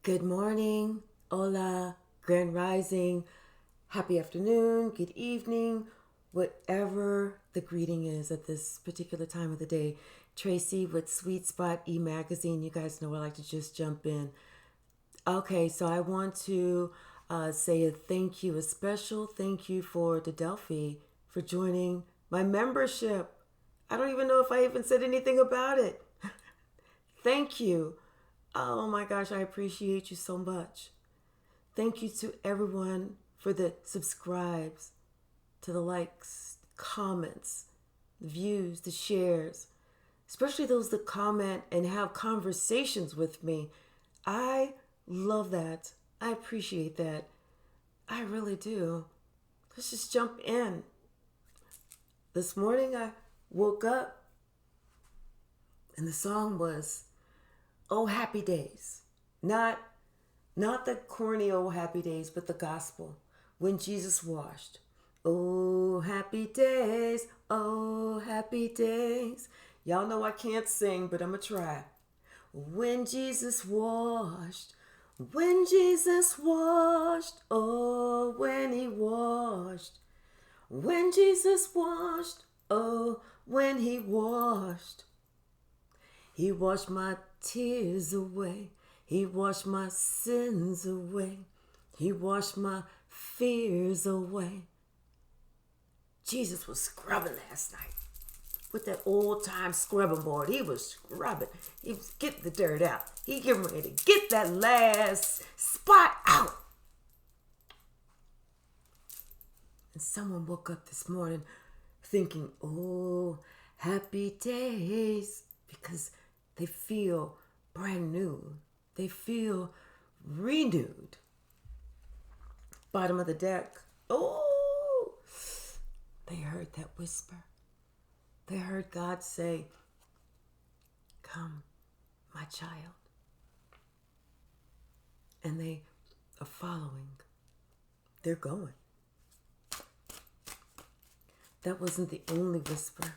Good morning, hola, grand rising, happy afternoon, good evening, whatever the greeting is at this particular time of the day. Tracy with Sweet Spot e-magazine. You guys know I like to just jump in. Okay, so I want to say a thank you, a special thank you for Delphi for joining my membership. I don't even know if I even said anything about it. Thank you. Oh my gosh, I appreciate you so much. Thank you to everyone for the subscribes, to the likes, comments, the views, the shares, especially those that comment and have conversations with me. I love that. I appreciate that. I really do. Let's just jump in. This morning I woke up and the song was Oh Happy Days. Not the corny Oh Happy Days, but the gospel. When Jesus washed. Oh happy days, oh happy days. Y'all know I can't sing, but I'ma try. When Jesus washed, when Jesus washed, oh when he washed. When Jesus washed, oh when he washed. He washed my tears away. He washed my sins away. He washed my fears away. Jesus was scrubbing last night with that old time scrubbing board. He was scrubbing. He was getting the dirt out. He getting ready to get that last spot out. And someone woke up this morning thinking, oh, happy days, because they feel brand new. They feel renewed. Bottom of the deck. Oh, they heard that whisper. They heard God say, come, my child. And they are following. They're going. That wasn't the only whisper,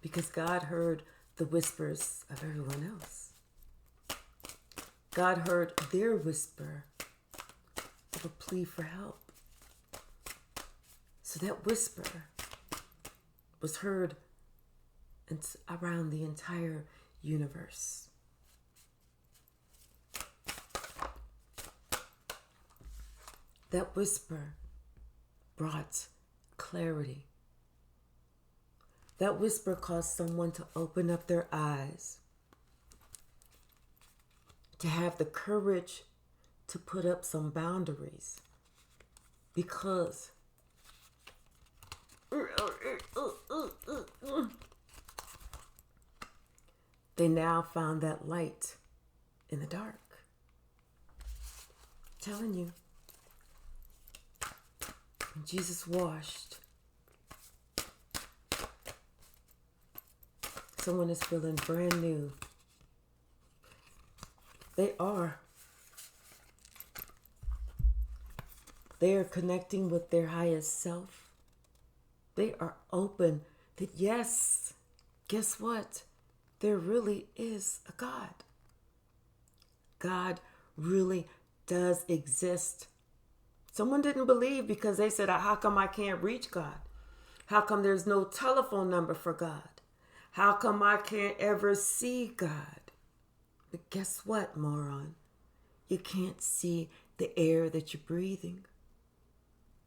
because God heard the whispers of everyone else. God heard their whisper of a plea for help. So that whisper was heard around the entire universe. That whisper brought clarity. That whisper caused someone to open up their eyes, to have the courage to put up some boundaries, because they now found that light in the dark. I'm telling you, when Jesus washed, someone is feeling brand new. They are connecting with their highest self. They are open that yes, guess what? There really is a God. God really does exist. Someone didn't believe because they said, how come I can't reach God? How come there's no telephone number for God? How come I can't ever see God? But guess what, moron? You can't see the air that you're breathing.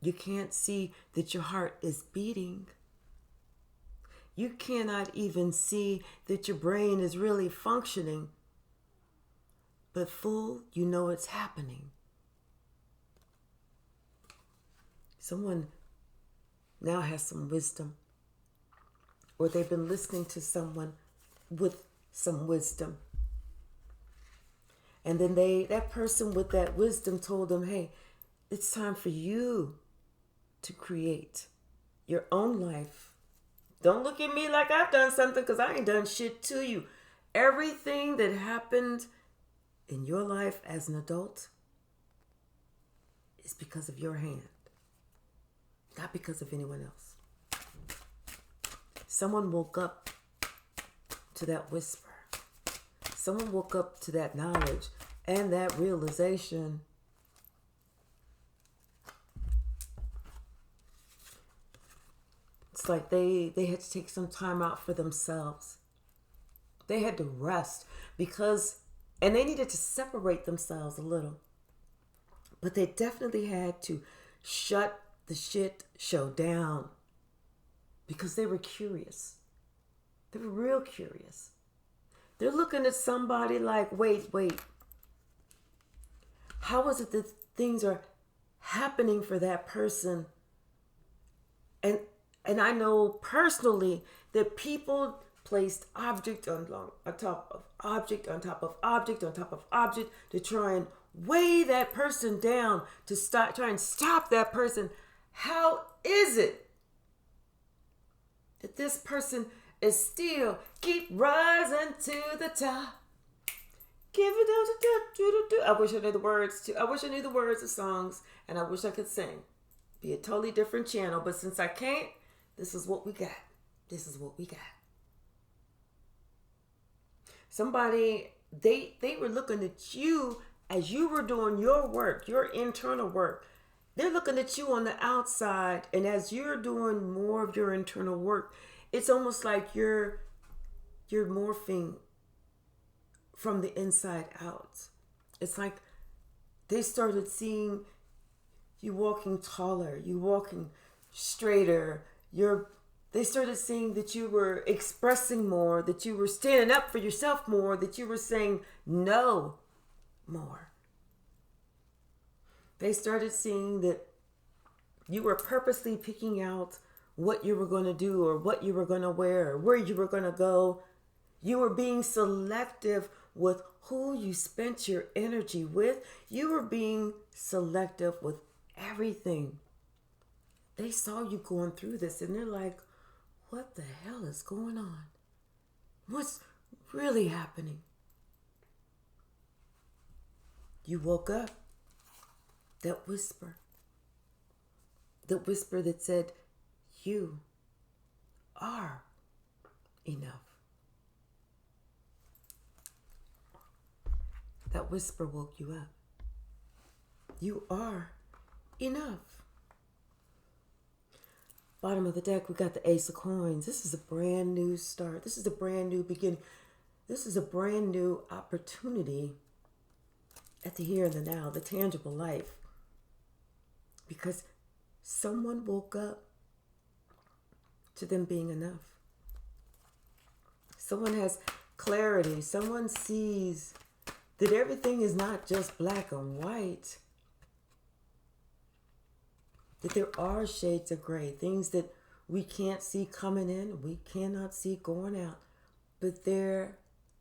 You can't see that your heart is beating. You cannot even see that your brain is really functioning. But fool, you know it's happening. Someone now has some wisdom, or they've been listening to someone with some wisdom. And then that person with that wisdom told them, hey, it's time for you to create your own life. Don't look at me like I've done something, because I ain't done shit to you. Everything that happened in your life as an adult is because of your hand, not because of anyone else. Someone woke up to that whisper. Someone woke up to that knowledge and that realization. It's like they had to take some time out for themselves. They had to rest and they needed to separate themselves a little. But they definitely had to shut the shit show down because they were curious. They were real curious. They're looking at somebody like, wait. How is it that things are happening for that person? And I know personally that people placed object on top of object on top of object on top of object to try and weigh that person down, to try and stop that person. How is it that this person is still keep rising to the top? Give it do. I wish I knew the words to. I wish I knew the words of songs, and I wish I could sing. Be a totally different channel, but since I can't, this is what we got. This is what we got. Somebody, they were looking at you as you were doing your work, your internal work. They're looking at you on the outside, and as you're doing more of your internal work, it's almost like you're morphing from the inside out. It's like they started seeing you walking taller, you walking straighter. They started seeing that you were expressing more, that you were standing up for yourself more, that you were saying no more. They started seeing that you were purposely picking out what you were going to do or what you were going to wear or where you were going to go. You were being selective with who you spent your energy with. You were being selective with everything. They saw you going through this and they're like, what the hell is going on? What's really happening? You woke up. That whisper that said, you are enough. That whisper woke you up. You are enough. Bottom of the deck, we got the Ace of Coins. This is a brand new start. This is a brand new beginning. This is a brand new opportunity at the here and the now, the tangible life. Because someone woke up to them being enough. Someone has clarity. Someone sees that everything is not just black and white. That there are shades of gray, things that we can't see coming in, we cannot see going out, but there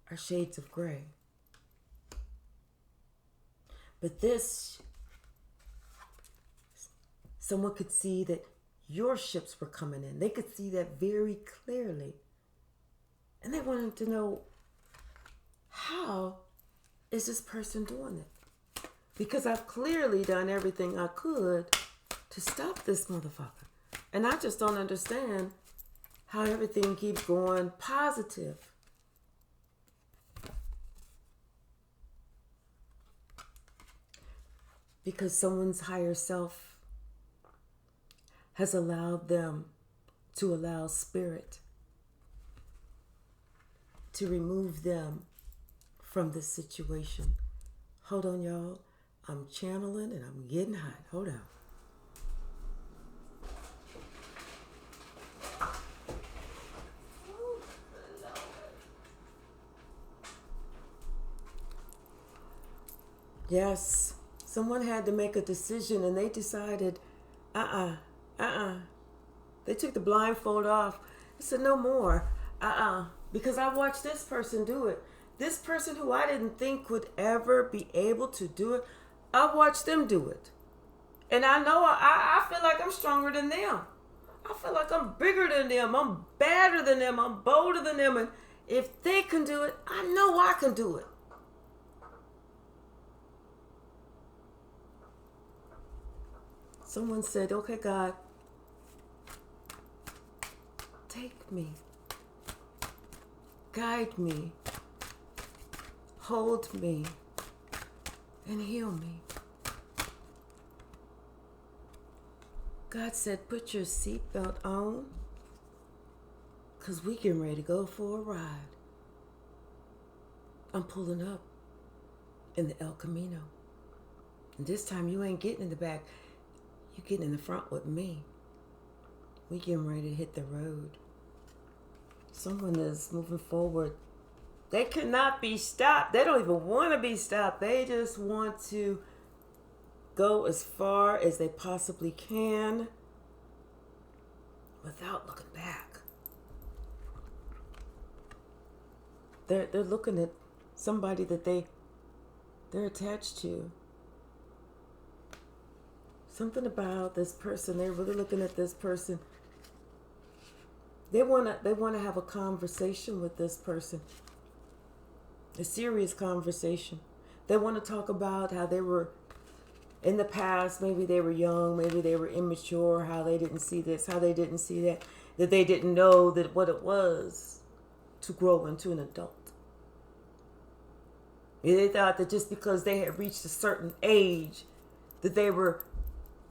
are shades of gray. But this, someone could see that your ships were coming in. They could see that very clearly. And they wanted to know, how is this person doing it? Because I've clearly done everything I could to stop this motherfucker. And I just don't understand how everything keeps going positive. Because someone's higher self has allowed them to allow spirit to remove them from this situation. Hold on, y'all. I'm channeling and I'm getting hot. Hold on. Yes, someone had to make a decision and they decided, They took the blindfold off. They said, no more. Because I watched this person do it. This person who I didn't think would ever be able to do it, I watched them do it. And I know I feel like I'm stronger than them. I feel like I'm bigger than them. I'm badder than them. I'm bolder than them. And if they can do it, I know I can do it. Someone said, okay, God, take me, guide me, hold me, and heal me. God said, put your seatbelt on, because we getting ready to go for a ride. I'm pulling up in the El Camino. And this time you ain't getting in the back. You getting in the front with me. We getting ready to hit the road. Someone is moving forward. They cannot be stopped. They don't even want to be stopped. They just want to go as far as they possibly can without looking back. They're looking at somebody that they're attached to. Something about this person, they're really looking at this person. They wanna have a conversation with this person. A serious conversation. They want to talk about how they were in the past, maybe they were young, maybe they were immature, how they didn't see this, how they didn't see that they didn't know that what it was to grow into an adult. They thought that just because they had reached a certain age that they were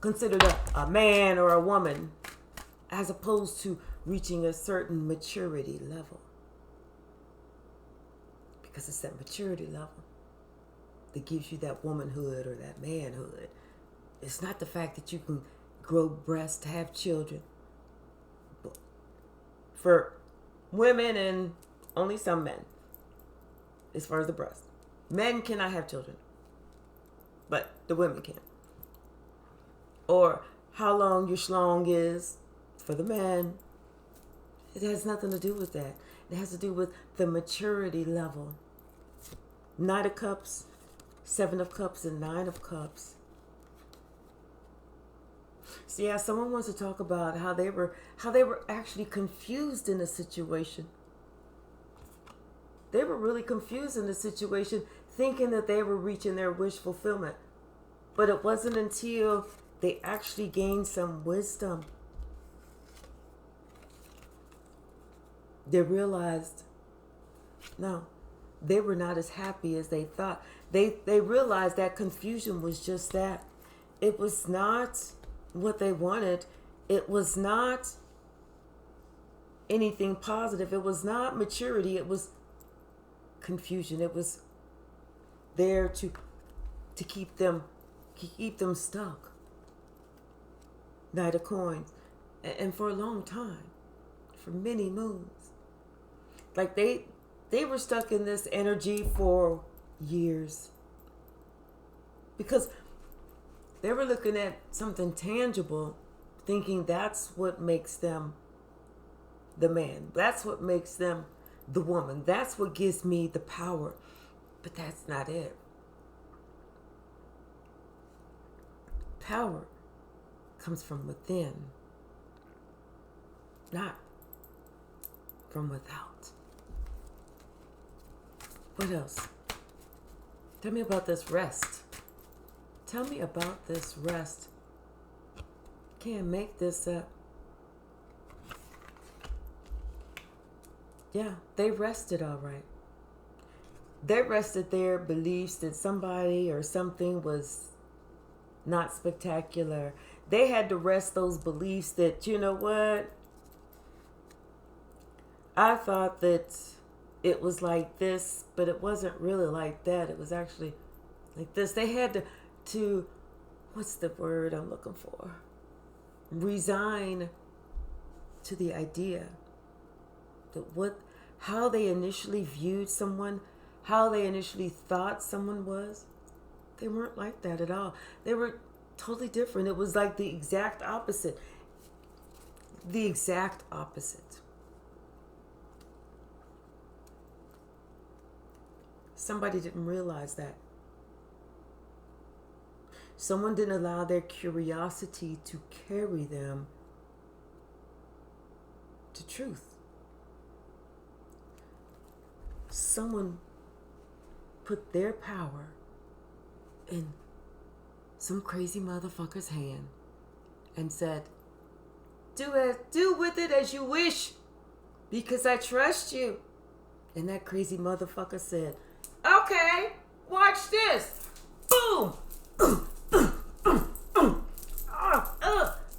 considered a man or a woman, as opposed to reaching a certain maturity level. Because it's that maturity level that gives you that womanhood or that manhood. It's not the fact that you can grow breasts, have children. But for women and only some men, as far as the breast. Men cannot have children, but the women can. Or how long your schlong is for the men. It has nothing to do with that. It has to do with the maturity level. Knight of Cups, Seven of Cups, and Nine of Cups. So yeah, someone wants to talk about how they were actually confused in a situation. They were really confused in the situation, thinking that they were reaching their wish fulfillment. But it wasn't until they actually gained some wisdom they realized, no, they were not as happy as they thought. They realized that confusion was just that. It was not what they wanted. It was not anything positive. It was not maturity. It was confusion. It was there to keep them stuck. Knight of Coins. And for a long time, for many moons. Like they were stuck in this energy for years. Because they were looking at something tangible, thinking that's what makes them the man. That's what makes them the woman. That's what gives me the power. But that's not it. Power comes from within, not from without. What else? Tell me about this rest. Tell me about this rest. Can't make this up. Yeah, they rested all right. They rested their beliefs that somebody or something was not spectacular. They had to rest those beliefs that, you know what? I thought that it was like this, but it wasn't really like that. It was actually like this. They had to what's the word I'm looking for? Resign to the idea that how they initially viewed someone, how they initially thought someone was, they weren't like that at all. They were totally different. It was like the exact opposite. The exact opposite. Somebody didn't realize that. Someone didn't allow their curiosity to carry them to truth. Someone put their power in some crazy motherfucker's hand and said, do with it as you wish, because I trust you. And that crazy motherfucker said, okay, watch this. Boom! boom.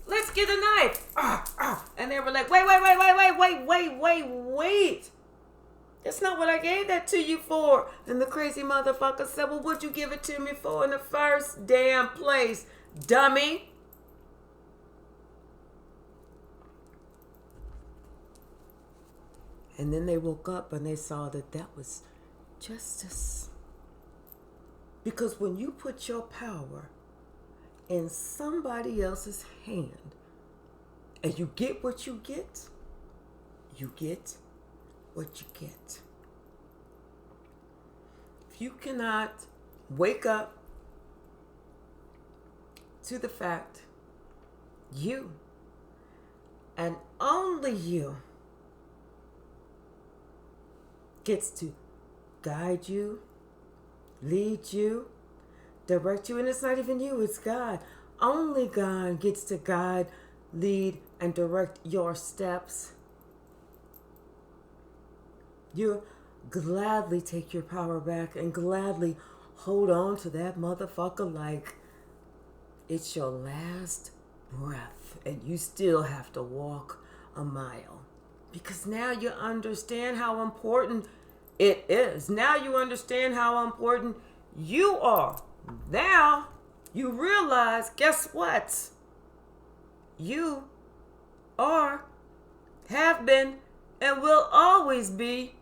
Let's get a knife. And they were like, wait. That's not what I gave that to you for. And the crazy motherfucker said, well, what'd you give it to me for in the first damn place, dummy? And then they woke up and they saw that that was justice. Because when you put your power in somebody else's hand and you get what you get what you get. If you cannot wake up to the fact you and only you gets to guide you, lead you, direct you, and it's not even you, it's God. Only God gets to guide, lead, and direct your steps. You'll gladly take your power back and gladly hold on to that motherfucker like it's your last breath and you still have to walk a mile. Because now you understand how important it is. Now you understand how important you are. Now you realize, guess what? You are, have been, and will always be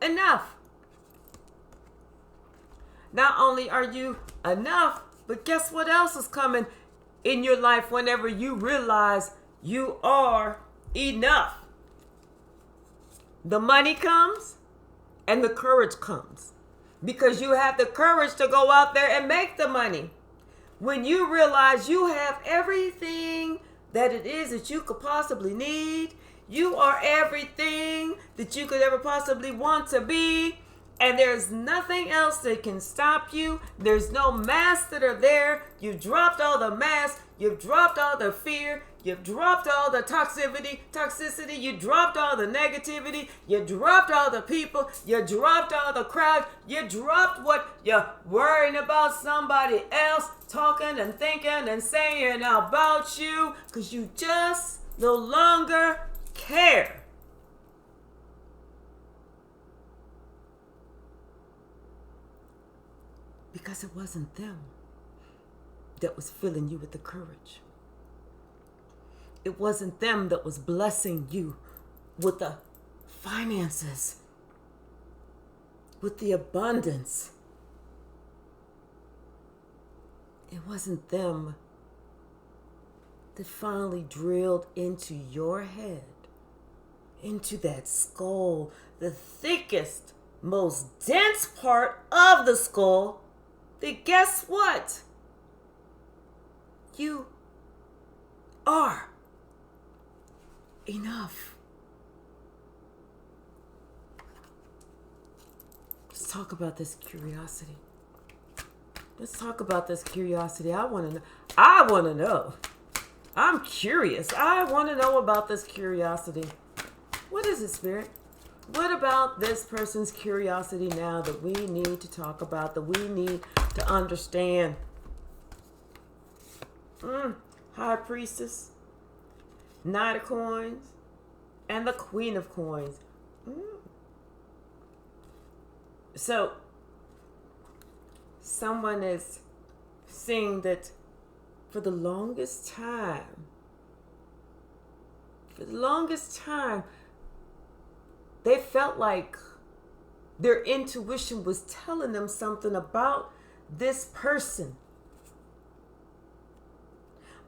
enough. Not only are you enough, but guess what else is coming in your life whenever you realize you are enough? The money comes and the courage comes. Because you have the courage to go out there and make the money. When you realize you have everything that it is that you could possibly need, you are everything that you could ever possibly want to be, and there's nothing else that can stop you. There's no masks that are there. You've dropped all the masks. You've dropped all the fear. You've dropped all the toxicity. You dropped all the negativity. You dropped all the people. You dropped all the crowd. You dropped what you're worrying about somebody else talking and thinking and saying about you, because you just no longer care. Because it wasn't them that was filling you with the courage. It wasn't them that was blessing you with the finances, with the abundance. It wasn't them that finally drilled into your head, into that skull, the thickest, most dense part of the skull, that guess what? You are enough. Let's talk about this curiosity. Let's talk about this curiosity. I want to know. I'm curious. I want to know about this curiosity. What is it, Spirit? What about this person's curiosity now that we need to talk about, that we need to understand? High Priestess, Knight of Coins, and the Queen of Coins. So, someone is saying that for the longest time, they felt like their intuition was telling them something about this person.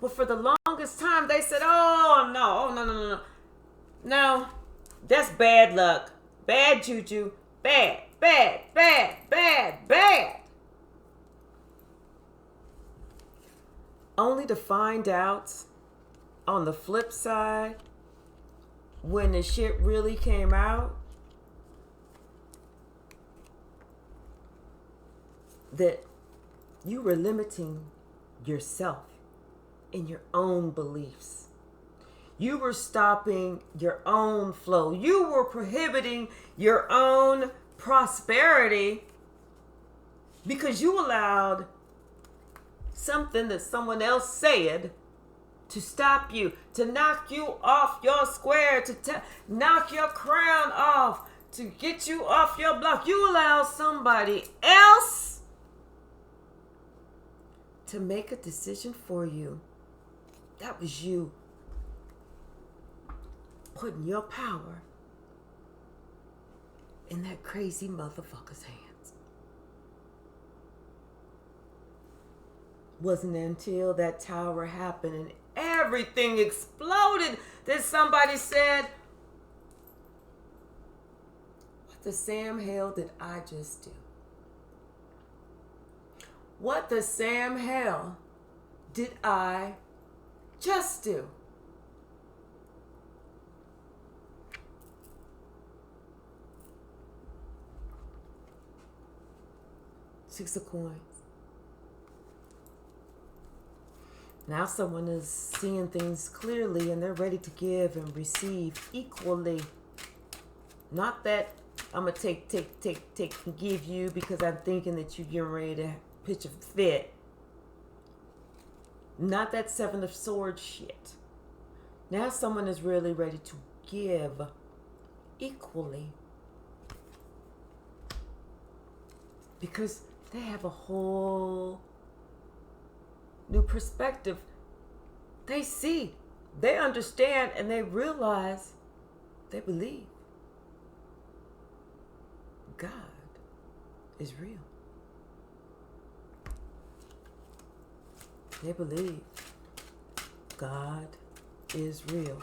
But for the longest time, they said, no, that's bad luck, bad juju, bad. Only to find out on the flip side, when the shit really came out, that you were limiting yourself in your own beliefs. You were stopping your own flow. You were prohibiting your own prosperity because you allowed something that someone else said to stop you, to knock you off your square, to knock your crown off, to get you off your block. You allow somebody else to make a decision for you. That was you putting your power in that crazy motherfucker's hands. Wasn't until that tower happened and everything exploded that somebody said, what the Sam hell did I just do? What the Sam hell did I just do? Six of coins. Now someone is seeing things clearly and they're ready to give and receive equally. Not that I'm going to take and give you because I'm thinking that you're getting ready to pitch a fit. Not that Seven of Swords shit. Now someone is really ready to give equally. Because they have a whole new perspective. They see, they understand, and they realize, they believe God is real. They believe God is real.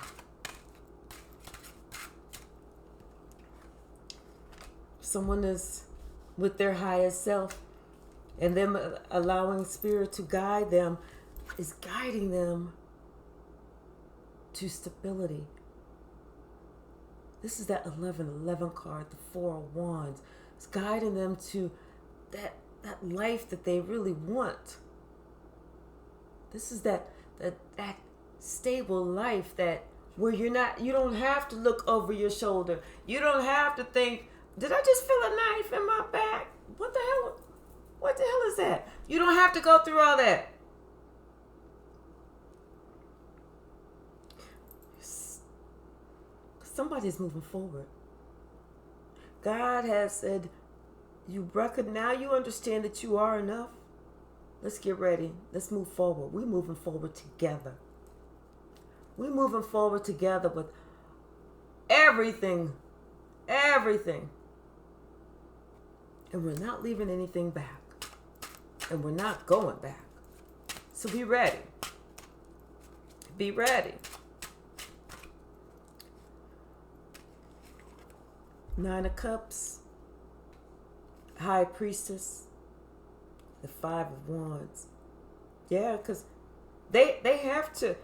Someone is with their highest self, and them allowing Spirit to guide them is guiding them to stability. This is that 1111 card, the Four of Wands. It's guiding them to that life that they really want. This is that stable life that where you don't have to look over your shoulder. You don't have to think, did I just feel a knife in my back? What the hell is that? You don't have to go through all that. Somebody's moving forward. God has said, now you understand that you are enough. Let's get ready. Let's move forward. We're moving forward together. We're moving forward together with everything. Everything. And we're not leaving anything back. And we're not going back. So be ready. Be ready. Nine of Cups. High Priestess. The Five of Wands. Yeah, because they have to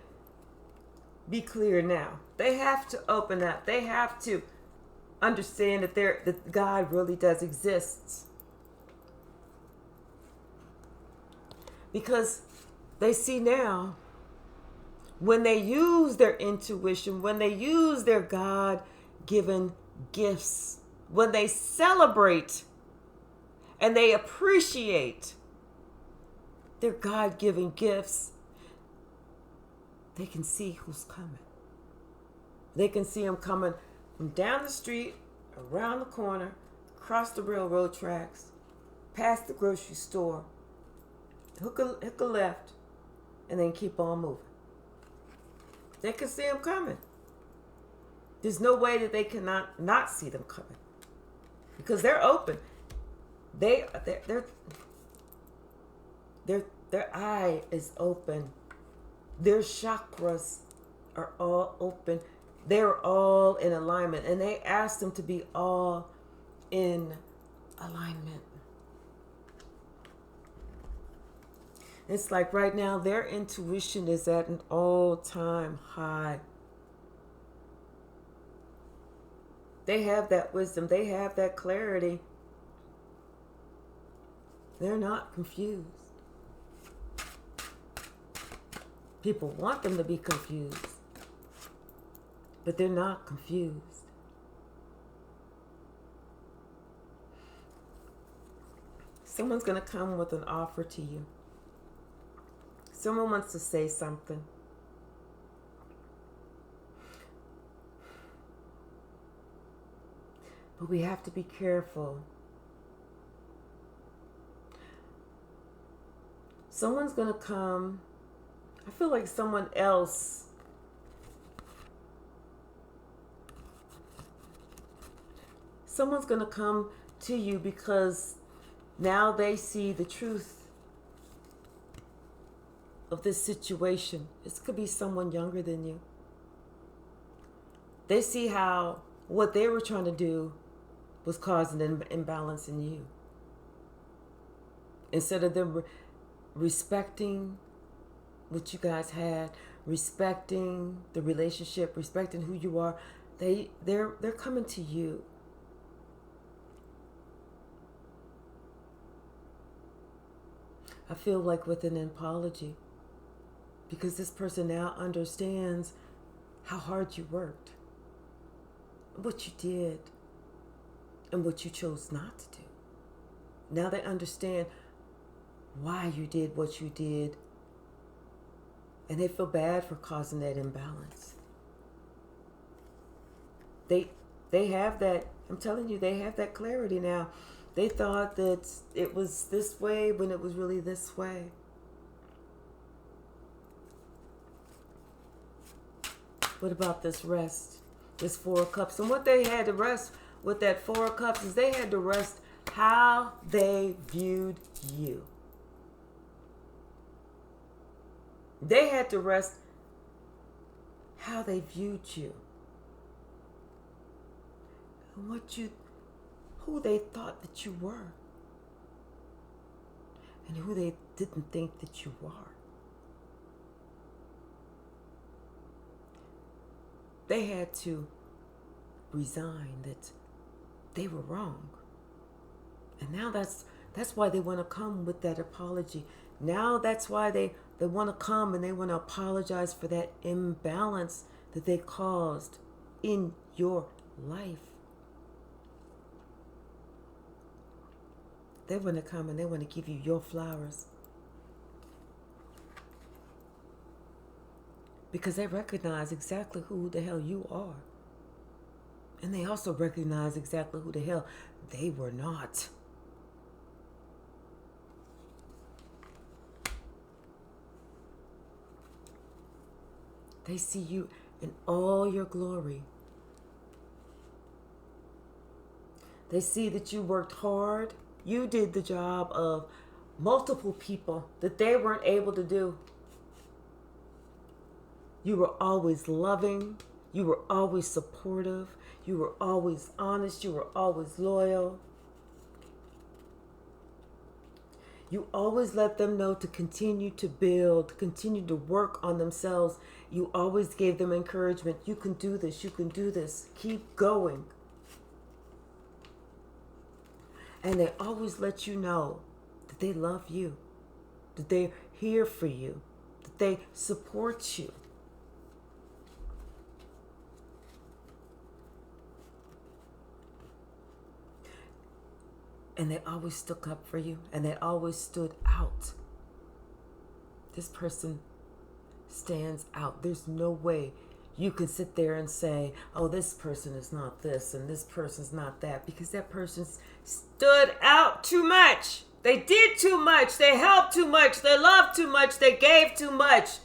be clear now. They have to open up. They have to understand that God really does exist. Because they see now, when they use their intuition, when they use their God-given gifts, when they celebrate and they appreciate their God-given gifts, they can see who's coming. They can see them coming from down the street, around the corner, across the railroad tracks, past the grocery store, hook a left, and then keep on moving. They can see them coming. There's no way that they cannot not see them coming, because they're open. Their eye is open. Their chakras are all open. They're all in alignment, and they ask them to be all in alignment. It's like right now their intuition is at an all-time high. They have that wisdom. They have that clarity. They're not confused. People want them to be confused, but they're not confused. Someone's going to come with an offer to you. Someone wants to say something. But we have to be careful. Someone's going to come. I feel like someone else someone's going to come to you because now they see the truth of this situation. This could be someone younger than you. They see how what they were trying to do was causing an imbalance in you. Instead of them respecting what you guys had, respecting the relationship, respecting who you are, they're coming to you. I feel like with an apology, because this person now understands how hard you worked, what you did, and what you chose not to do. Now they understand why you did what you did, and they feel bad for causing that imbalance. They have that, I'm telling you, they have that clarity now. They thought that it was this way when it was really this way. What about this rest? This Four of Cups. And what they had to rest with that Four of Cups is they had to rest how they viewed you. They had to rest how they viewed you. And who they thought that you were. And who they didn't think that you are. They had to resign that they were wrong. And now that's why they want to come with that apology. Now that's why they want to come and they want to apologize for that imbalance that they caused in your life. They want to come and they want to give you your flowers. Because they recognize exactly who the hell you are. And they also recognize exactly who the hell they were not. They see you in all your glory. They see that you worked hard. You did the job of multiple people that they weren't able to do. You were always loving. You were always supportive. You were always honest. You were always loyal. You always let them know to continue to build, continue to work on themselves. You always gave them encouragement. You can do this. You can do this. Keep going. And they always let you know that they love you, that they're here for you, that they support you. And they always stuck up for you, and they always stood out. This person stands out. There's no way you can sit there and say, oh, this person is not this and this person's not that, because that person stood out too much. They did too much. They helped too much. They loved too much. They gave too much.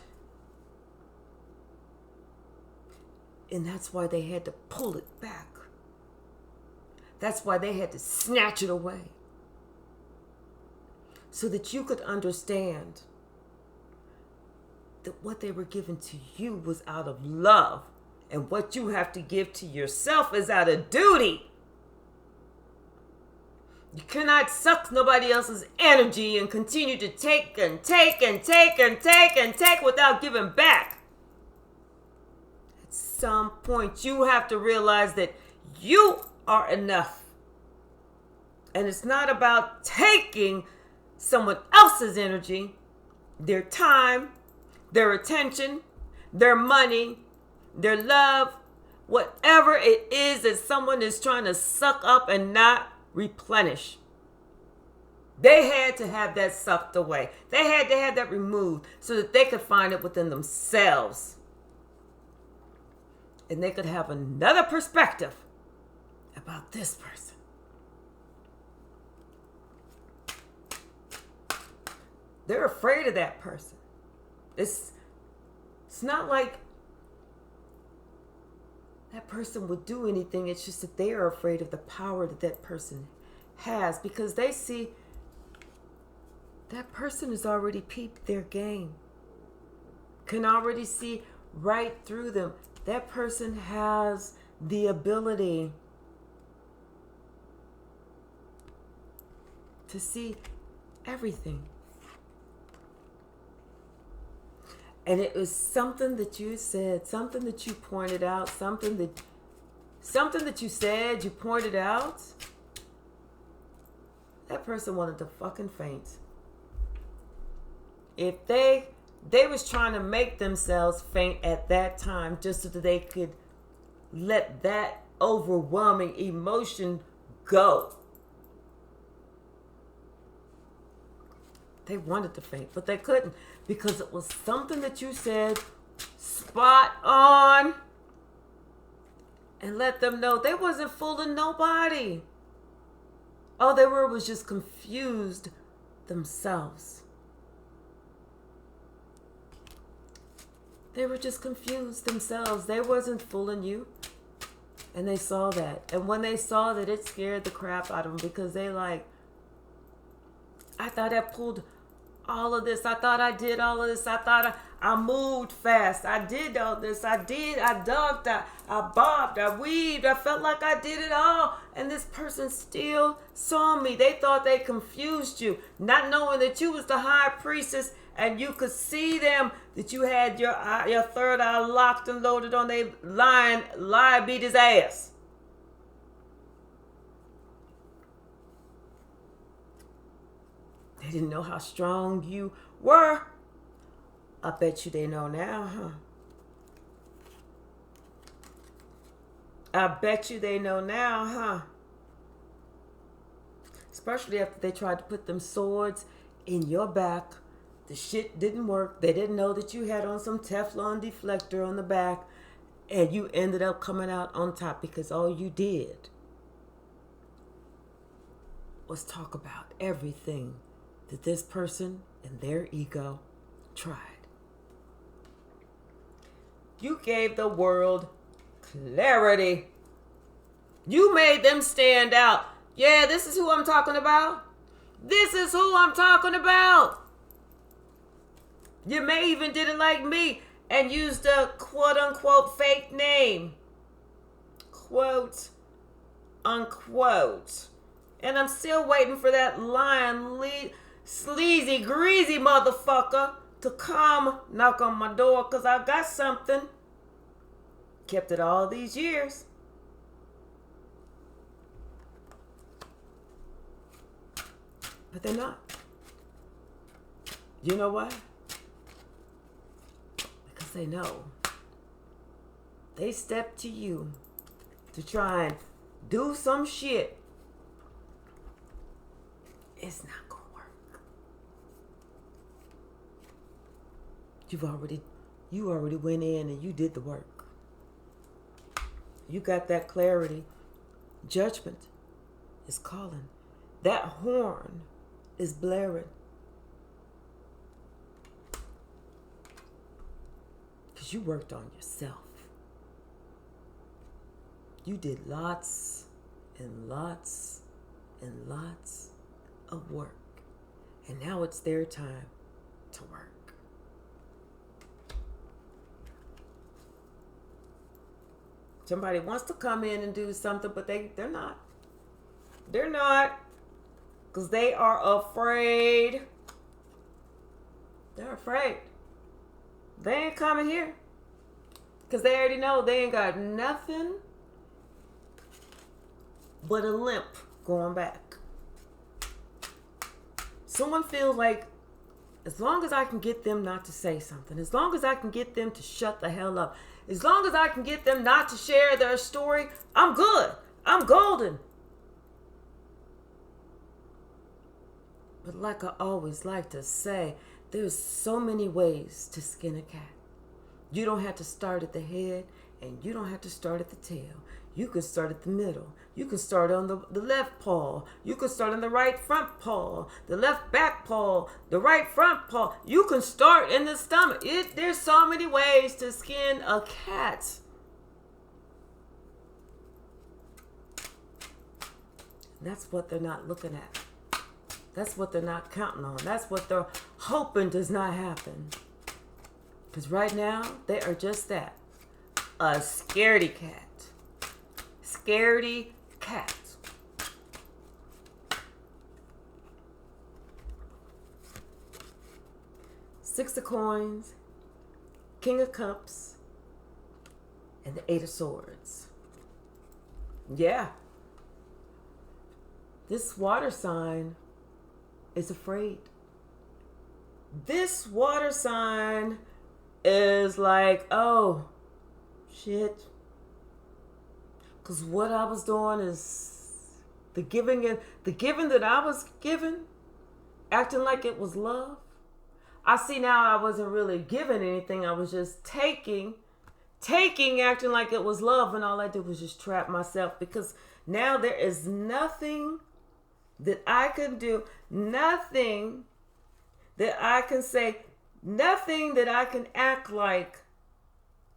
And that's why they had to pull it back. That's why they had to snatch it away. So that you could understand that what they were giving to you was out of love. And what you have to give to yourself is out of duty. You cannot suck nobody else's energy and continue to take and take and take and take and take without giving back. At some point, you have to realize that you are enough. And it's not about taking someone else's energy, their time, their attention, their money, their love, whatever it is that someone is trying to suck up and not replenish. They had to have that sucked away. They had to have that removed so that they could find it within themselves. And they could have another perspective about this person. They're afraid of that person. It's not like that person would do anything. It's just that they are afraid of the power that that person has, because they see that person has already peeped their game, can already see right through them. That person has the ability to see everything. And it was something that you said, something that you pointed out, something that you said, you pointed out. That person wanted to fucking faint. If they was trying to make themselves faint at that time just so that they could let that overwhelming emotion go. They wanted to faint, but they couldn't, because it was something that you said spot on, and let them know they wasn't fooling nobody. All they were was just confused themselves. They were just confused themselves. They wasn't fooling you. And they saw that. And when they saw that, it scared the crap out of them, because they like, I thought I pulled all of this. I thought I did all of this. I thought I moved fast. I did all this. I ducked, I bobbed, I weaved. I felt like I did it all. And this person still saw me. They thought they confused you, not knowing that you was the high priestess, and you could see them, that you had your third eye locked and loaded on their lie beat his ass. They didn't know how strong you were. I bet you they know now, huh? I bet you they know now, huh? Especially after they tried to put them swords in your back. The shit didn't work. They didn't know that you had on some Teflon deflector on the back, and you ended up coming out on top, because all you did was talk about everything that this person and their ego tried. You gave the world clarity. You made them stand out. Yeah, this is who I'm talking about. This is who I'm talking about. You may even did it like me and used a quote-unquote fake name. Quote, unquote. And I'm still waiting for that lying, sleazy, greasy motherfucker to come knock on my door, because I got something. Kept it all these years. But they're not. You know why? Because they know. They step to you to try and do some shit. It's not gonna work. You already went in and you did the work. You got that clarity. Judgment is calling. That horn is blaring. Because you worked on yourself. You did lots and lots and lots of work. And now it's their time to work. Somebody wants to come in and do something, but they're not. They're not. Because they are afraid. They're afraid. They ain't coming here. Because they already know they ain't got nothing but a limp going back. Someone feels like, as long as I can get them not to say something, as long as I can get them to shut the hell up, as long as I can get them not to share their story, I'm good. I'm golden. But like I always like to say, there's so many ways to skin a cat. You don't have to start at the head, and you don't have to start at the tail. You can start at the middle. You can start on the left paw. You can start on the right front paw, the left back paw, the right front paw. You can start in the stomach. There's so many ways to skin a cat. That's what they're not looking at. That's what they're not counting on. That's what they're hoping does not happen. Because right now, they are just that. A scaredy cat. Scaredy cat. Six of coins, King of cups, and the Eight of swords. Yeah. This water sign is afraid. This water sign is like, oh, shit. Because what I was doing is the giving that I was given, acting like it was love. I see now I wasn't really giving anything. I was just taking, acting like it was love. And all I did was just trap myself, because now there is nothing that I can do, nothing that I can say, nothing that I can act like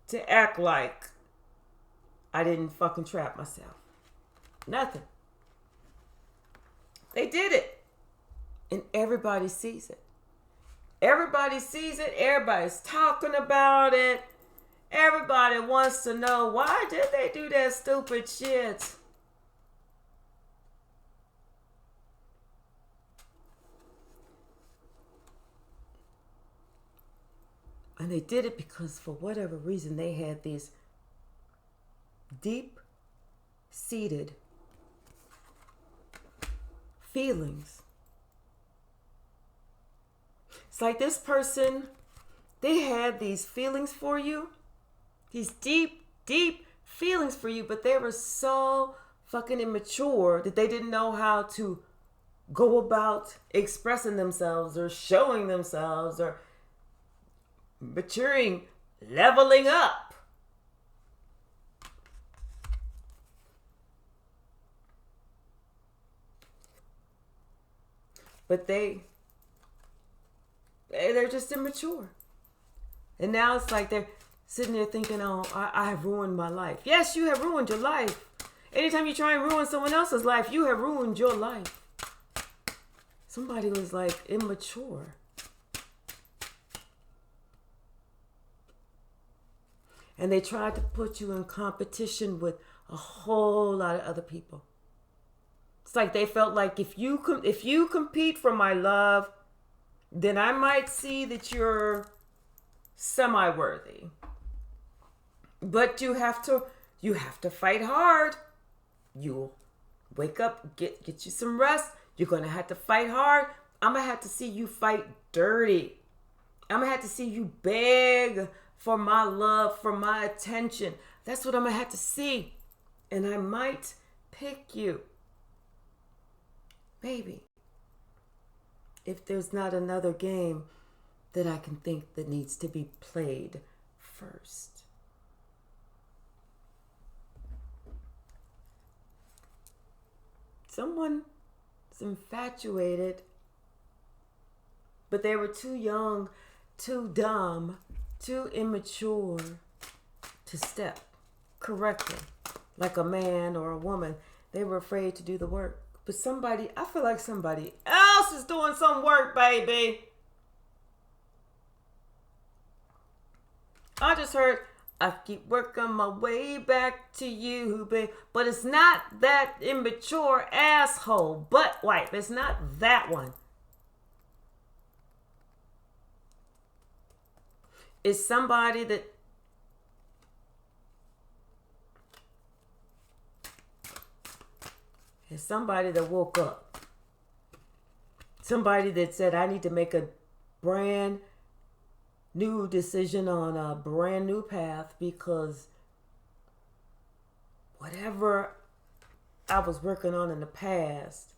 to act like I didn't fucking trap myself. Nothing. They did it. And everybody sees it. Everybody sees it. Everybody's talking about it. Everybody wants to know, why did they do that stupid shit? And they did it because for whatever reason they had these deep-seated feelings. It's like this person, they had these feelings for you, these deep, deep feelings for you, but they were so fucking immature that they didn't know how to go about expressing themselves or showing themselves or maturing, leveling up. But they're just immature. And now it's like they're sitting there thinking, oh, I have ruined my life. Yes, you have ruined your life. Anytime you try and ruin someone else's life, you have ruined your life. Somebody was like immature. And they tried to put you in competition with a whole lot of other people. It's like they felt like if you compete for my love, then I might see that you're semi-worthy. But you have to fight hard. You'll wake up, get you some rest. You're gonna have to fight hard. I'm gonna have to see you fight dirty. I'm gonna have to see you beg for my love, for my attention. That's what I'm gonna have to see. And I might pick you. Maybe. If there's not another game that I can think that needs to be played first. Someone is infatuated, but they were too young, too dumb, too immature to step correctly like a man or a woman. They were afraid to do the work. But I feel like somebody else is doing some work, baby. I just heard, I keep working my way back to you, babe. But it's not that immature asshole butt wipe. It's not that one. It's somebody that woke up. Somebody that said, I need to make a brand new decision on a brand new path, because whatever I was working on in the past,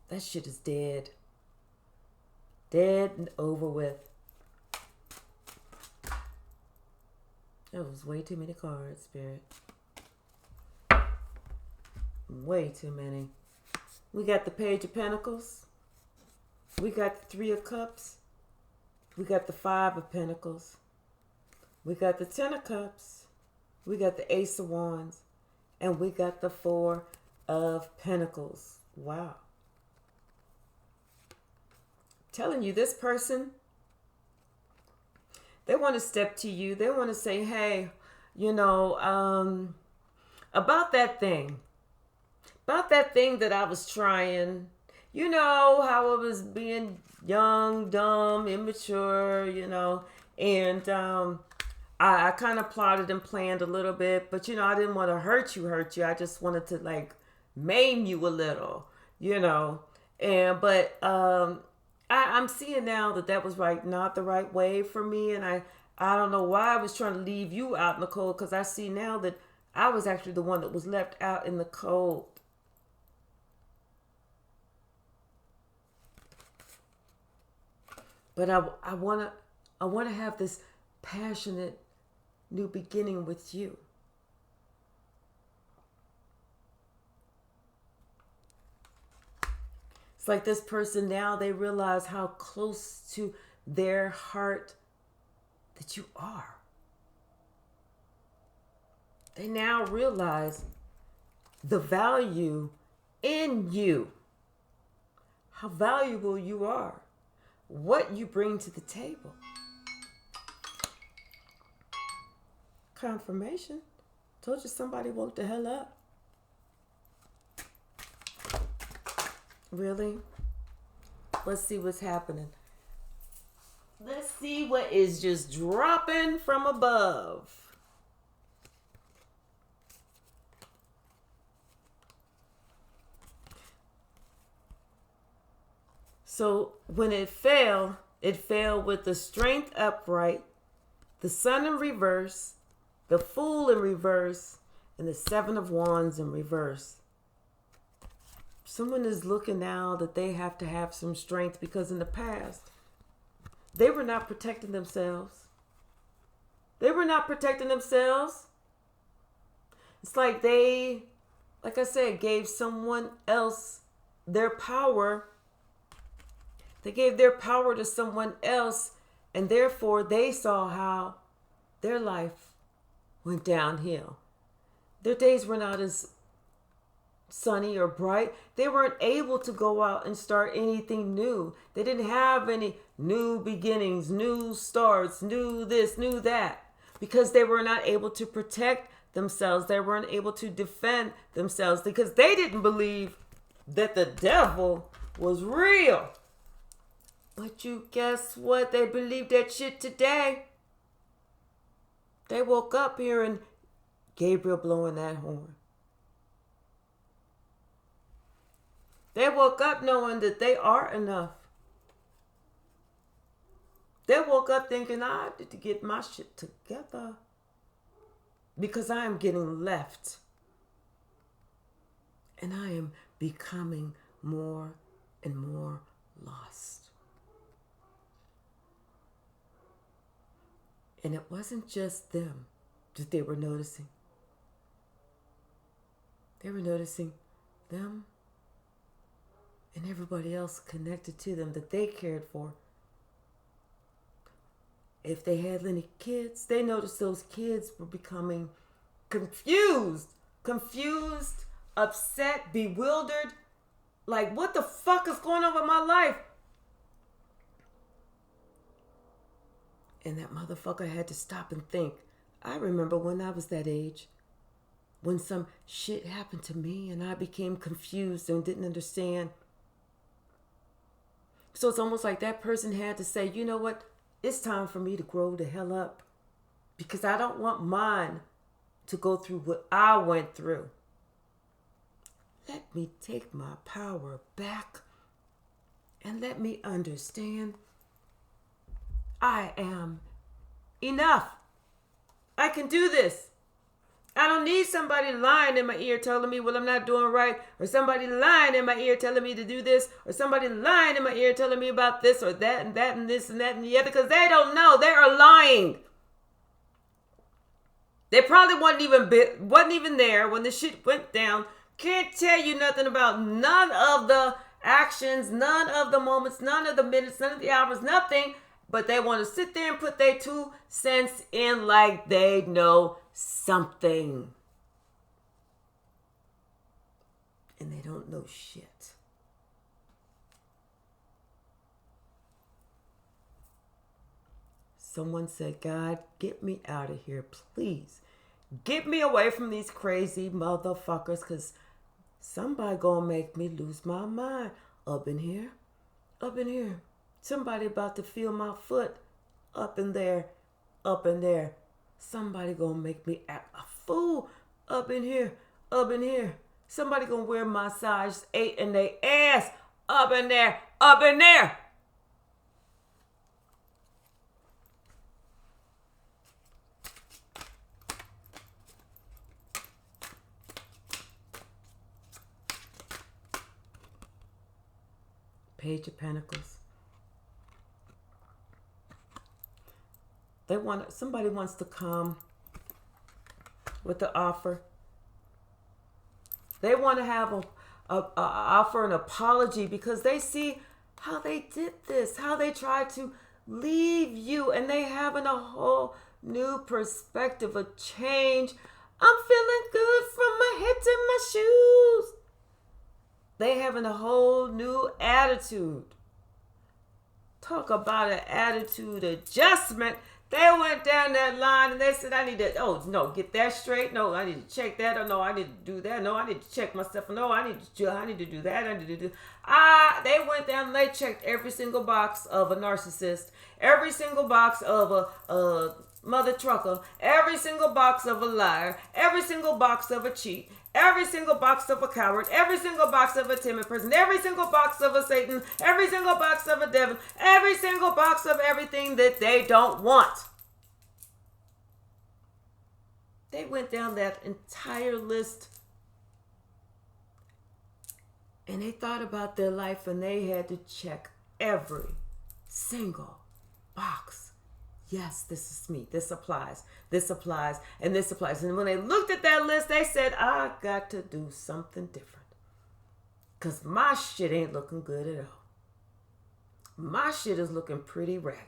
that shit is dead. Dead and over with. That was way too many cards, Spirit. Way too many. We got the Page of Pentacles. We got the Three of Cups. We got the Five of Pentacles. We got the Ten of Cups. We got the Ace of Wands. And we got the Four of Pentacles. Wow. Telling you, this person, they want to step to you. They want to say, hey, about that thing that I was trying. You know how I was being young, dumb, immature, and I kind of plotted and planned a little bit, but I didn't want to hurt you. I just wanted to maim you a little, but I'm seeing now that was not the right way for me, and I don't know why I was trying to leave you out in the cold, because I see now that I was actually the one that was left out in the cold. But I want to have this passionate new beginning with you. It's like this person now, they realize how close to their heart that you are. They now realize the value in you, how valuable you are, what you bring to the table. Confirmation. Told you somebody woke the hell up. Really? Let's see what's happening. Let's see what is just dropping from above. So when it fell with the Strength upright, the Sun in reverse, the Fool in reverse, and the Seven of Wands in reverse. Someone is looking now that they have to have some strength, because in the past, they were not protecting themselves. It's like they, like I said, gave someone else their power. They gave their power to someone else, and therefore they saw how their life went downhill. Their days were not as sunny or bright. They weren't able to go out and start anything new. They didn't have any new beginnings, new starts, new this, new that, because they were not able to protect themselves. They weren't able to defend themselves, because they didn't believe that the devil was real. But you guess what? They believe that shit today. They woke up hearing Gabriel blowing that horn. They woke up knowing that they are enough. They woke up thinking, I need to get my shit together, because I am getting left. And I am becoming more and more lost. And it wasn't just them that they were noticing. They were noticing them and everybody else connected to them that they cared for. If they had any kids, they noticed those kids were becoming confused, upset, bewildered. Like, what the fuck is going on with my life? And that motherfucker had to stop and think. I remember when I was that age, when some shit happened to me and I became confused and didn't understand. So it's almost like that person had to say, you know what? It's time for me to grow the hell up, because I don't want mine to go through what I went through. Let me take my power back and let me understand I am enough. I can do this. I don't need somebody lying in my ear telling me what I'm not doing right, or somebody lying in my ear telling me to do this, or somebody lying in my ear telling me about this or that and this and that and the other, because they don't know. They are lying. They probably wasn't even there when the shit went down. Can't tell you nothing about none of the actions, none of the moments, none of the minutes, none of the hours, nothing. But they want to sit there and put their 2 cents in like they know something. And they don't know shit. Someone said, God, get me out of here, please. Get me away from these crazy motherfuckers, because somebody gonna make me lose my mind. Up in here. Up in here. Somebody about to feel my foot. Up in there. Up in there. Somebody gonna make me act a fool. Up in here. Up in here. Somebody gonna wear my size 8 in their ass. Up in there. Up in there. Page of Pentacles. Somebody wants to come with the offer. They want to have a offer an apology because they see how they did this, how they tried to leave you, and they having a whole new perspective, a change. I'm feeling good from my head to my shoes. They having a whole new attitude. Talk about an attitude adjustment. They went down that line and they said, I need to, oh, no, get that straight. No, I need to check that. Oh, no, I need to do that. No, I need to check myself. No, I need to do that. I need to do They went down and they checked every single box of a narcissist, every single box of a mother trucker, every single box of a liar, every single box of a cheat, every single box of a coward, every single box of a timid person, every single box of a Satan, every single box of a devil, every single box of everything that they don't want. They went down that entire list and they thought about their life and they had to check every single box. Yes, this is me. This applies. This applies. And this applies. And when they looked at that list, they said, I got to do something different. Because my shit ain't looking good at all. My shit is looking pretty raggedy.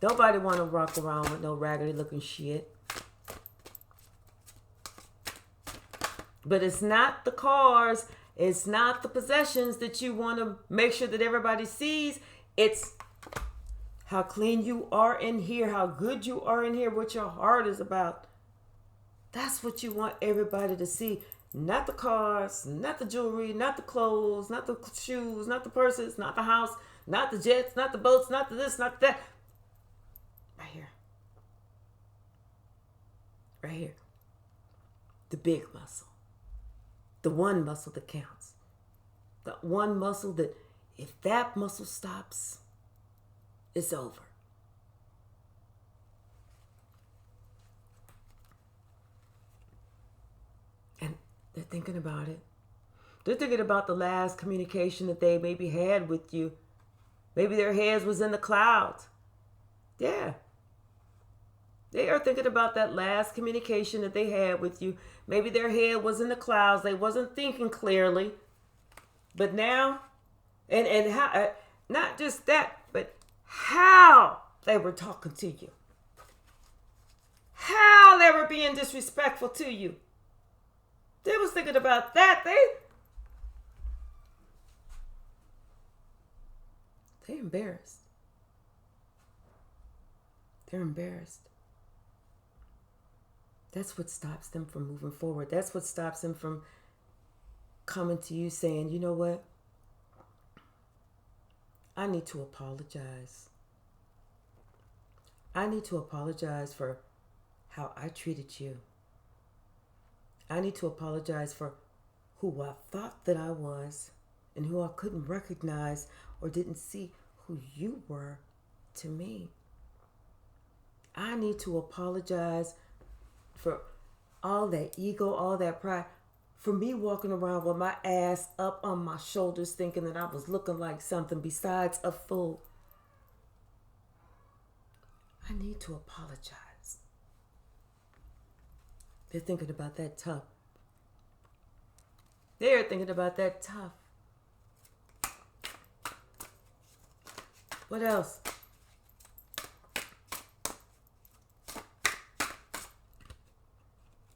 Nobody want to walk around with no raggedy looking shit. But it's not the cars, it's not the possessions that you want to make sure that everybody sees. It's how clean you are in here, how good you are in here, what your heart is about. That's what you want everybody to see. Not the cars, not the jewelry, not the clothes, not the shoes, not the purses, not the house, not the jets, not the boats, not the this, not that. Right here. Right here. The big muscle. The one muscle that counts. The one muscle that, if that muscle stops, it's over. And they're thinking about it. They're thinking about the last communication that they maybe had with you. Maybe their heads was in the clouds. Yeah. They are thinking about that last communication that they had with you. Maybe their head was in the clouds. They wasn't thinking clearly. But now, and how, not just that, but how they were talking to you. How they were being disrespectful to you. They was thinking about that. They're embarrassed. They're embarrassed. That's what stops them from moving forward. That's what stops them from coming to you saying, you know what? I need to apologize. I need to apologize for how I treated you. I need to apologize for who I thought that I was and who I couldn't recognize or didn't see who you were to me. I need to apologize for all that ego, all that pride, for me walking around with my ass up on my shoulders thinking that I was looking like something besides a fool. I need to apologize. They're thinking about that tough. They're thinking about that tough. What else?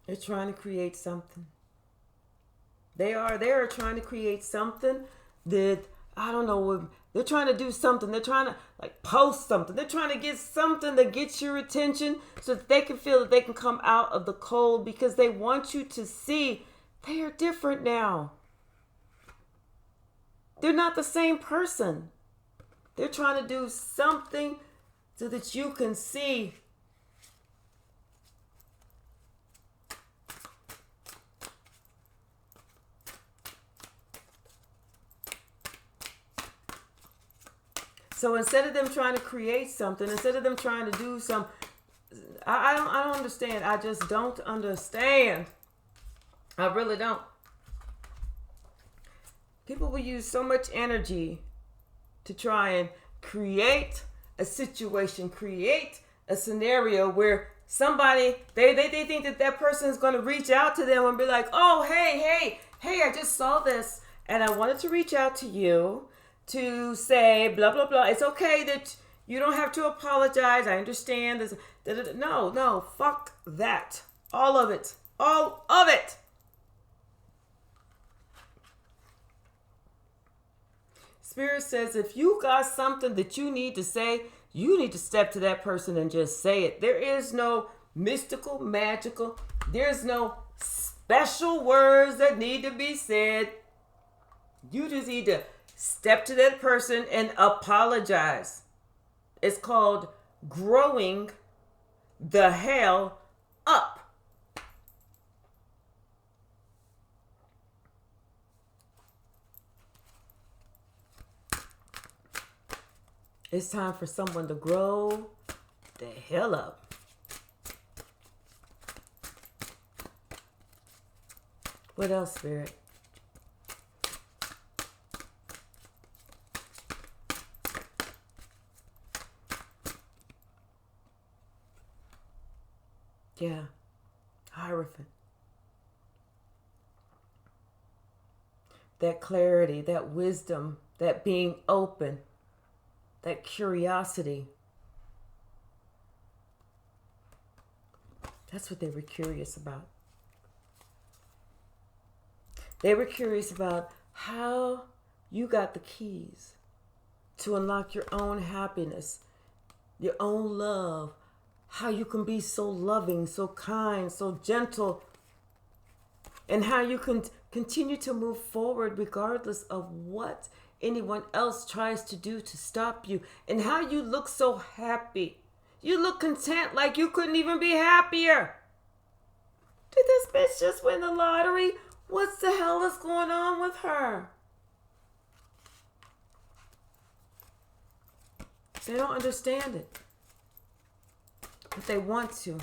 They're trying to create something. They are trying to create something that, I don't know, they're trying to do something. They're trying to post something. They're trying to get something that gets your attention so that they can feel that they can come out of the cold, because they want you to see they are different now. They're not the same person. They're trying to do something so that you can see. So instead of them trying to create something, instead of them trying to do some, I don't understand. I just don't understand. I really don't. People will use so much energy to try and create a situation, create a scenario where somebody, they think that that person is going to reach out to them and be like, oh, hey, I just saw this and I wanted to reach out to you to say blah, blah, blah. It's okay that you don't have to apologize. I understand this. No, fuck that. All of it. All of it. Spirit says if you got something that you need to say, you need to step to that person and just say it. There is no mystical, magical. There's no special words that need to be said. You just need to step to that person and apologize. It's called growing the hell up. It's time for someone to grow the hell up. What else, Spirit? Yeah, Hierophant. That clarity, that wisdom, that being open, that curiosity. That's what they were curious about. They were curious about how you got the keys to unlock your own happiness, your own love, how you can be so loving, so kind, so gentle, and how you can continue to move forward regardless of what anyone else tries to do to stop you, and how you look so happy. You look content like you couldn't even be happier. Did this bitch just win the lottery? What the hell is going on with her? They don't understand it, but they want to.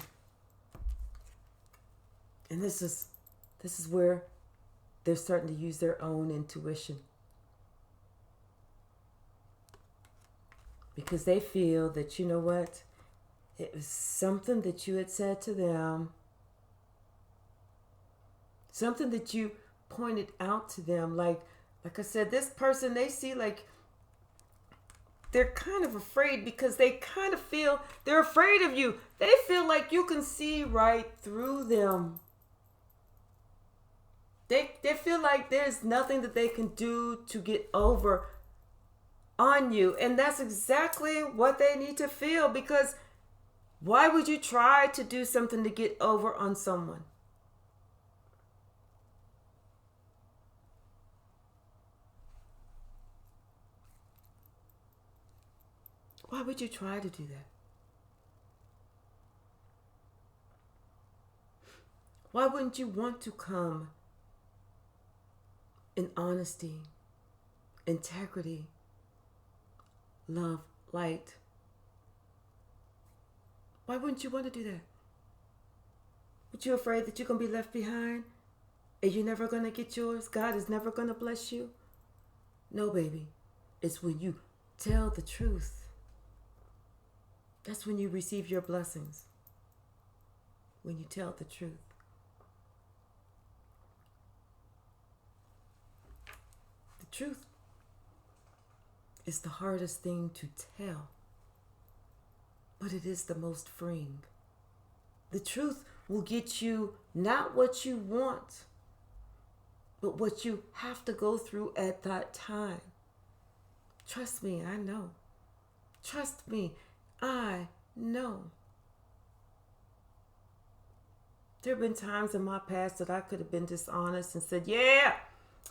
And this is where they're starting to use their own intuition. Because they feel that, you know what? It was something that you had said to them. Something that you pointed out to them. Like I said, this person, they see like they're kind of afraid because they kind of feel they're afraid of you. They feel like you can see right through them. They feel like there's nothing that they can do to get over on you. And that's exactly what they need to feel, because why would you try to do something to get over on someone? Why would you try to do that? Why wouldn't you want to come in honesty, integrity, love, light. Why wouldn't you want to do that? But you're afraid that you're going to be left behind and you're never going to get yours? God is never going to bless you? No, baby. It's when you tell the truth. That's when you receive your blessings. When you tell the truth. The truth is the hardest thing to tell, but it is the most freeing. The truth will get you not what you want, but what you have to go through at that time. Trust me, I know. Trust me, I know. There have been times in my past that I could have been dishonest and said, yeah,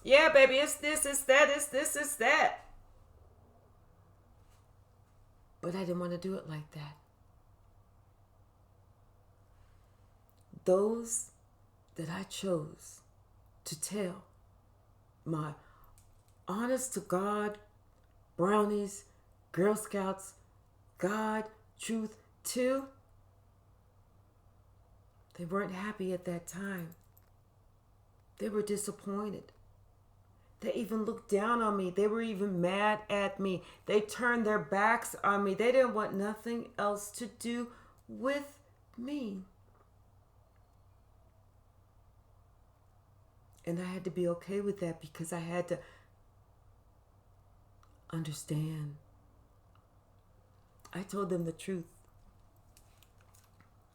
baby, it's this, it's that, it's this, it's that. But I didn't want to do it like that. Those that I chose to tell my honest to God, brownies, Girl Scouts, God, truth to, they weren't happy at that time. They were disappointed. They even looked down on me. They were even mad at me. They turned their backs on me. They didn't want nothing else to do with me. And I had to be okay with that because I had to understand. I told them the truth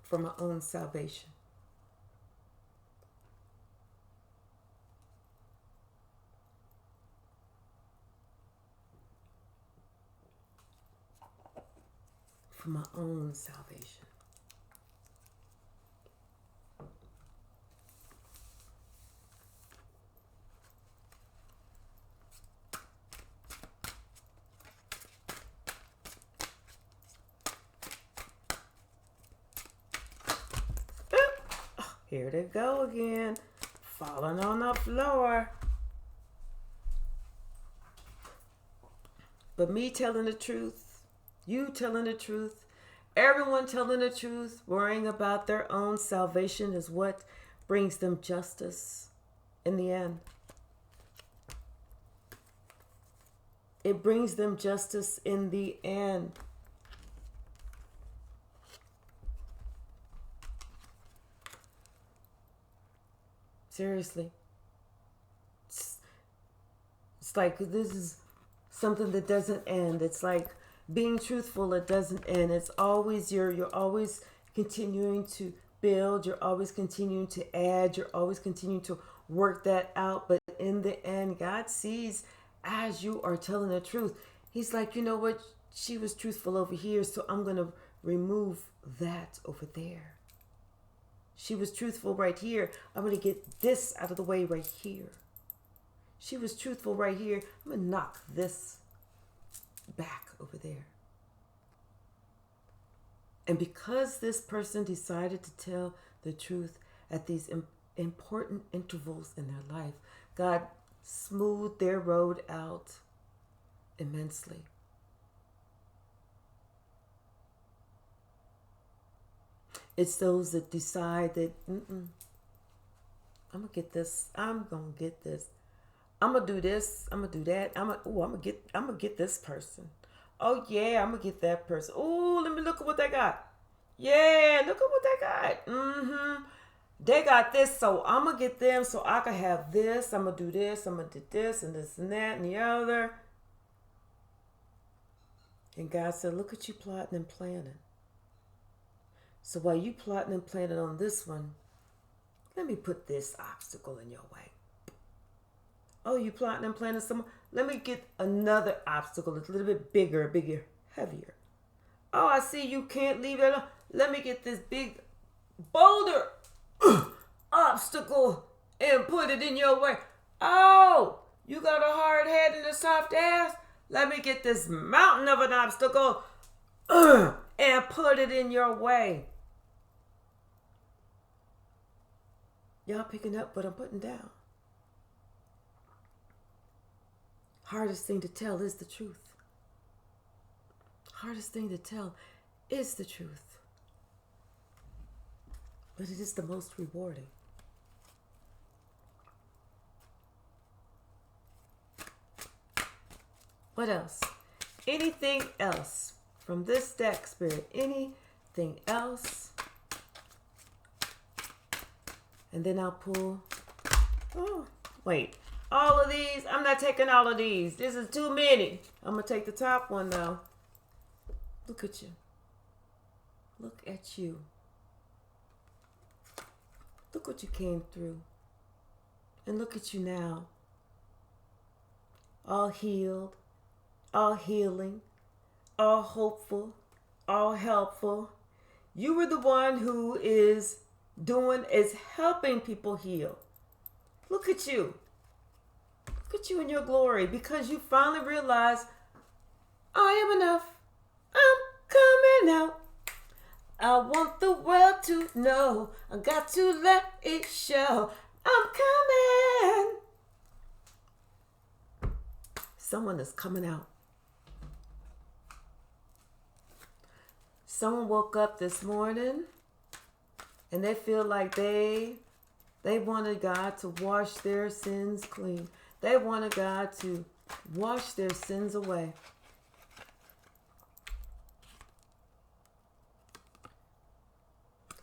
for my own salvation. For my own salvation. Here they go again, falling on the floor. But me telling the truth, you telling the truth, everyone telling the truth, worrying about their own salvation is what brings them justice in the end. It brings them justice in the end. Seriously. It's like this is something that doesn't end. It's like being truthful, it doesn't end. It's always you're always continuing to build, you're always continuing to add, you're always continuing to work that out. But in the end, God sees as you are telling the truth. He's like, you know what? She was truthful over here, so I'm going to remove that over there. She was truthful right here. I'm going to get this out of the way right here. She was truthful right here. I'm going to knock this back over there. And because this person decided to tell the truth at these important intervals in their life, God smoothed their road out immensely. It's those that decide that, I'm going to get this. I'm going to get this. I'm going to do this. I'm going to do that. I'm going to get this person. Oh, yeah, I'm going to get that person. Oh, let me look at what they got. Yeah, look at what they got. They got this, so I'm going to get them so I can have this. I'm going to do this. I'm going to do this and this and that and the other. And God said, look at you plotting and planning. So while you plotting and planning on this one, let me put this obstacle in your way. Oh, you plotting and planning some? Let me get another obstacle that's a little bit bigger, heavier. Oh, I see you can't leave it alone. Let me get this big boulder obstacle and put it in your way. Oh, you got a hard head and a soft ass? Let me get this mountain of an obstacle and put it in your way. Y'all picking up what I'm putting down? hardest thing to tell is the truth. Hardest thing to tell is the truth. But it is the most rewarding. What else? Anything else from this deck, Spirit? Anything else? And then I'll pull. Oh, wait. All of these? I'm not taking all of these. This is too many. I'm going to take the top one, though. Look at you. Look at you. Look what you came through. And look at you now. All healed, all healing, all hopeful, all helpful. You were the one who is helping people heal. Look at you. Look at you in your glory, because you finally realized, I am enough. I'm coming out. I want the world to know. I got to let it show. I'm coming. Someone is coming out. Someone woke up this morning and they feel like they wanted God to wash their sins clean. They wanted God to wash their sins away.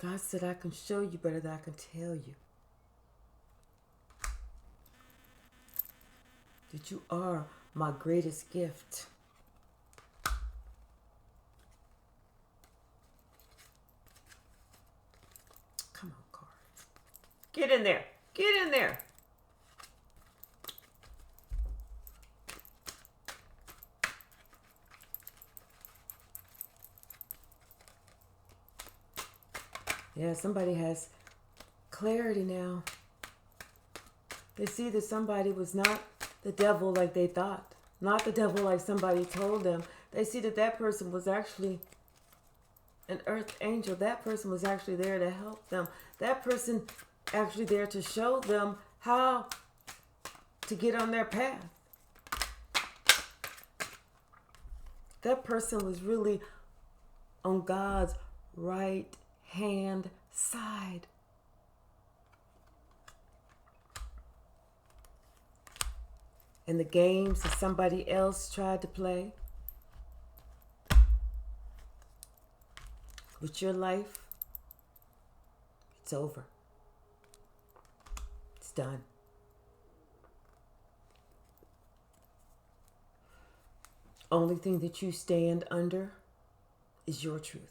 God said, I can show you better than I can tell you. That you are my greatest gift. Come on, cards. Get in there. Get in there. Yeah, somebody has clarity now. They see that somebody was not the devil like they thought. Not the devil like somebody told them. They see that that person was actually an earth angel. That person was actually there to help them. That person actually there to show them how to get on their path. That person was really on God's right hand side. And the games that somebody else tried to play with your life, it's over. It's done. Only thing that you stand under is your truth.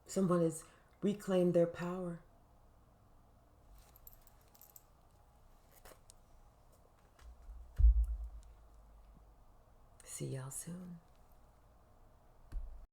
Someone has reclaimed their power. See y'all soon.